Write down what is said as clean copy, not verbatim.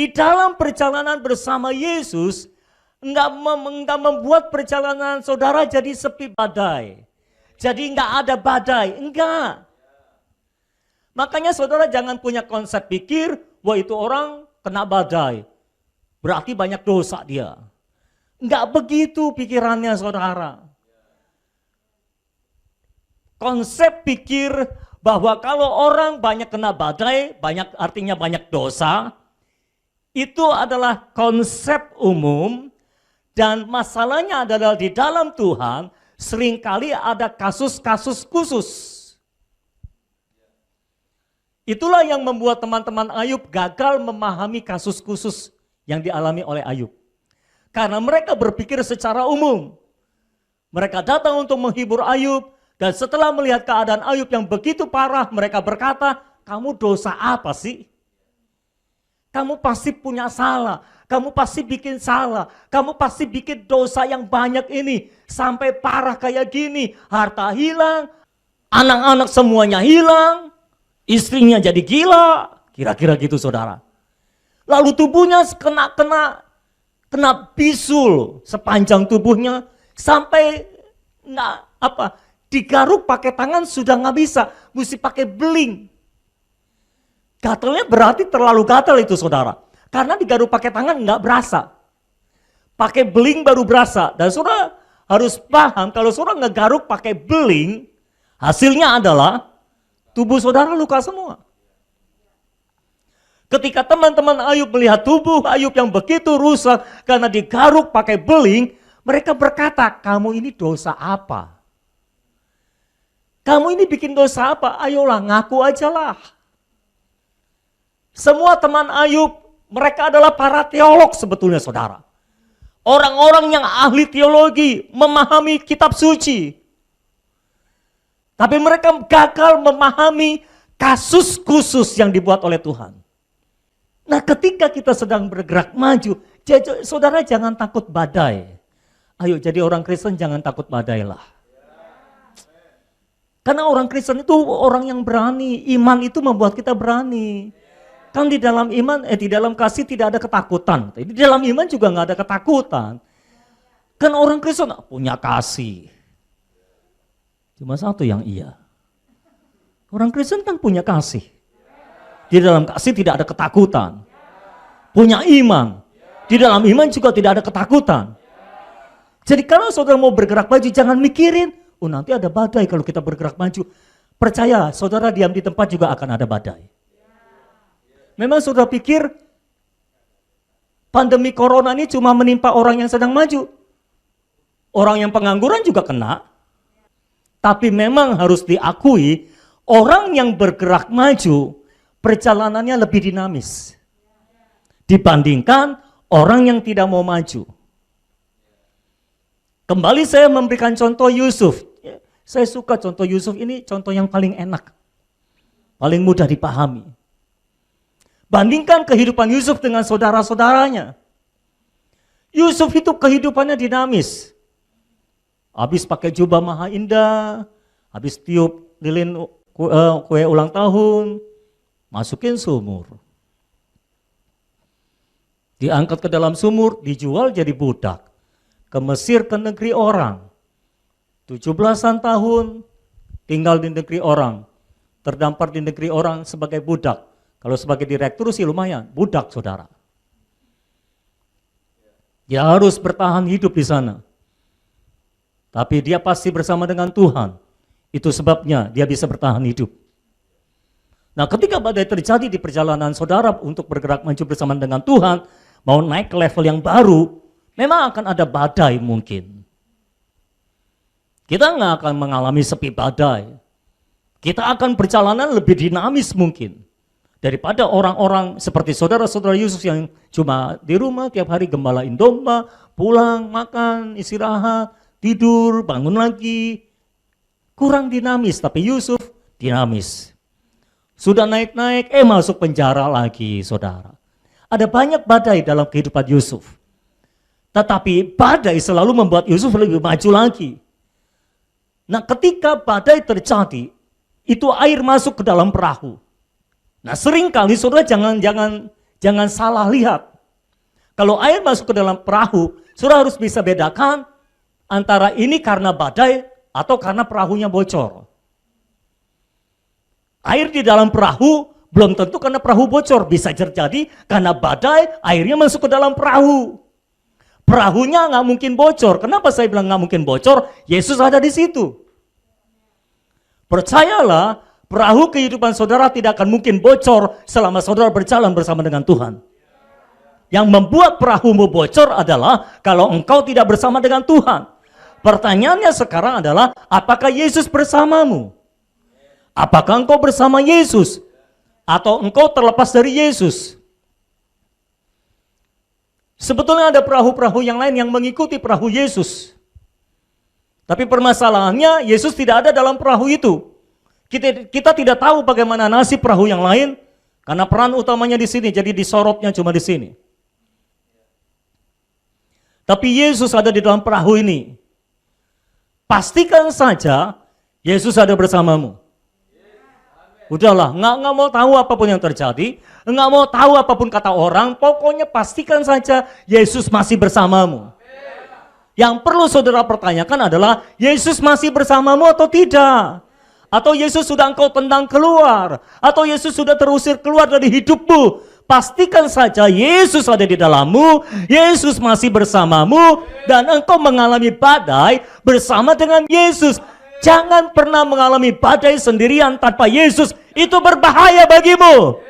di dalam perjalanan bersama Yesus, enggak membuat perjalanan saudara jadi sepi badai. Jadi enggak ada badai, enggak. Makanya saudara jangan punya konsep pikir, wah itu orang kena badai, berarti banyak dosa dia. Enggak begitu pikirannya saudara. Konsep pikir bahwa kalau orang banyak kena badai, banyak artinya banyak dosa, itu adalah konsep umum, dan masalahnya adalah di dalam Tuhan seringkali ada kasus-kasus khusus. Itulah yang membuat teman-teman Ayub gagal memahami kasus khusus yang dialami oleh Ayub. Karena mereka berpikir secara umum. Mereka datang untuk menghibur Ayub, dan setelah melihat keadaan Ayub yang begitu parah, mereka berkata, kamu dosa apa sih? Kamu pasti punya salah, kamu pasti bikin salah, kamu pasti bikin dosa yang banyak ini, sampai parah kayak gini, harta hilang, anak-anak semuanya hilang, istrinya jadi gila, kira-kira gitu saudara. Lalu tubuhnya kena bisul sepanjang tubuhnya, sampai digaruk pakai tangan sudah nggak bisa, mesti pakai beling. Gatalnya berarti terlalu gatal itu saudara. Karena digaruk pakai tangan nggak berasa. Pakai beling baru berasa. Dan saudara harus paham kalau saudara ngegaruk pakai beling, hasilnya adalah tubuh saudara luka semua. Ketika teman-teman Ayub melihat tubuh Ayub yang begitu rusak karena digaruk pakai beling, mereka berkata, kamu ini dosa apa? Kamu ini bikin dosa apa? Ayolah ngaku aja lah. Semua teman Ayub, mereka adalah para teolog sebetulnya saudara. Orang-orang yang ahli teologi, memahami kitab suci. Tapi mereka gagal memahami kasus khusus yang dibuat oleh Tuhan. Nah ketika kita sedang bergerak maju, saudara jangan takut badai. Ayo jadi orang Kristen jangan takut badai lah. Karena orang Kristen itu orang yang berani, iman itu membuat kita berani. Kan di dalam iman, di dalam kasih tidak ada ketakutan. Di dalam iman juga nggak ada ketakutan. Kan orang Kristen punya kasih. Cuma satu yang iya. Orang Kristen kan punya kasih. Di dalam kasih tidak ada ketakutan. Punya iman. Di dalam iman juga tidak ada ketakutan. Jadi kalau saudara mau bergerak maju, jangan mikirin, oh nanti ada badai kalau kita bergerak maju. Percaya, saudara diam di tempat juga akan ada badai. Memang saudara pikir pandemi corona ini cuma menimpa orang yang sedang maju. Orang yang pengangguran juga kena. Tapi memang harus diakui, orang yang bergerak maju, perjalanannya lebih dinamis. Dibandingkan orang yang tidak mau maju. Kembali saya memberikan contoh Yusuf. Saya suka contoh Yusuf ini, contoh yang paling enak. Paling mudah dipahami. Bandingkan kehidupan Yusuf dengan saudara-saudaranya. Yusuf itu kehidupannya dinamis. Habis pakai jubah maha indah, habis tiup lilin kue ulang tahun, masukin sumur. Diangkat ke dalam sumur, dijual jadi budak. Ke Mesir, ke negeri orang. 17-an tahun tinggal di negeri orang. Terdampar di negeri orang sebagai budak. Kalau sebagai direktur sih lumayan, budak saudara. Dia harus bertahan hidup di sana. Tapi dia pasti bersama dengan Tuhan. Itu sebabnya dia bisa bertahan hidup. Nah ketika badai terjadi di perjalanan saudara untuk bergerak maju bersama dengan Tuhan, mau naik ke level yang baru, memang akan ada badai mungkin. Kita nggak akan mengalami sepi badai. Kita akan perjalanan lebih dinamis mungkin. Daripada orang-orang seperti saudara-saudara Yusuf yang cuma di rumah tiap hari gembalain domba, pulang, makan, istirahat, tidur, bangun lagi. Kurang dinamis, tapi Yusuf dinamis. Sudah naik-naik, masuk penjara lagi saudara. Ada banyak badai dalam kehidupan Yusuf. Tetapi badai selalu membuat Yusuf lebih maju lagi. Nah ketika badai terjadi, itu air masuk ke dalam perahu. Nah seringkali saudara jangan Jangan salah lihat. Kalau air masuk ke dalam perahu, saudara harus bisa bedakan antara ini karena badai atau karena perahunya bocor. Air di dalam perahu belum tentu karena perahu bocor, bisa terjadi karena badai, airnya masuk ke dalam perahu. Perahunya nggak mungkin bocor. Kenapa saya bilang nggak mungkin bocor? Yesus ada di situ. Percayalah, perahu kehidupan saudara tidak akan mungkin bocor selama saudara berjalan bersama dengan Tuhan. Yang membuat perahumu bocor adalah kalau engkau tidak bersama dengan Tuhan. Pertanyaannya sekarang adalah, apakah Yesus bersamamu? Apakah engkau bersama Yesus? Atau engkau terlepas dari Yesus? Sebetulnya ada perahu-perahu yang lain yang mengikuti perahu Yesus. Tapi permasalahannya, Yesus tidak ada dalam perahu itu. Kita tidak tahu bagaimana nasib perahu yang lain, karena peran utamanya di sini, jadi disorotnya cuma di sini. Tapi Yesus ada di dalam perahu ini. Pastikan saja Yesus ada bersamamu. Udahlah, nggak mau tahu apapun yang terjadi, nggak mau tahu apapun kata orang, pokoknya pastikan saja Yesus masih bersamamu. Yang perlu saudara pertanyakan adalah, Yesus masih bersamamu atau tidak? Atau Yesus sudah engkau tendang keluar? Atau Yesus sudah terusir keluar dari hidupmu? Pastikan saja Yesus ada di dalammu, Yesus masih bersamamu, dan engkau mengalami badai bersama dengan Yesus. Jangan pernah mengalami badai sendirian tanpa Yesus, itu berbahaya bagimu.